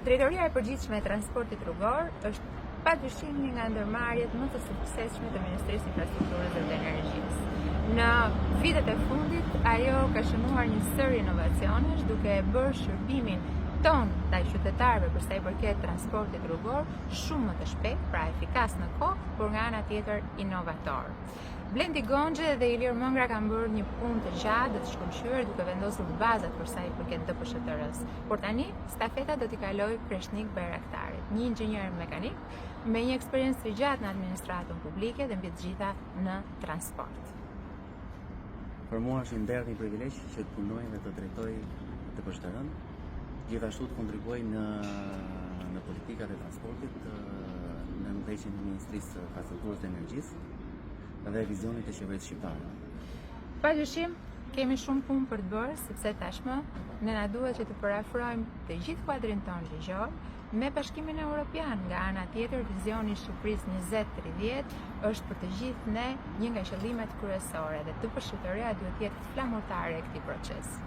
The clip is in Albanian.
Drejtoria e përgjithshme e transportit rrugor është padyshim një nga ndërmarrjet më të suksesshme të Ministrisë së Infrastrukturës dhe të Energjisë. Në vitet e fundit, ajo ka shënuar një sër inovacionesh duke bërë shërbimin ton ndaj qytetarëve për sa i përket transportit rrugor shumë më të shpejtë, pra efikas në kohë, por nga ana tjetër inovator. Blendi Gonxhe dhe Ilir Mëngra kanë bërë një punë të gjatë dhe të shkëlqyer duke vendosur bazat për sa i përket DPSHTR-s. Por tani stafeta do t'i kalojë Kreshnik Bayraktarit, një inxhinier mekanik me një eksperiencë të gjatë në administratën publike dhe mbi të gjitha në transport. Për mua është një një privilegj që të punoj dhe të drejtoj DPSHTR-n, gjithashtu të kontribuoj në politikat e transportit, në ndërheqjen e Ministrisë së Infrastrukturës dhe Energjisë dhe vizionit e qeverisë shqiptare. Padyshim, kemi shumë punë për të bërë, sepse tashmë ne na duhet që të përafrojmë të gjithë kuadrin ton ligjor me Bashkimin Evropian. Nga ana tjetër, vizioni i Shqipërisë 2030 është për të gjithë ne një nga qëllimet kryesore dhe DPSHTR-ja duhet të jetë flamurtare e këtij procesi.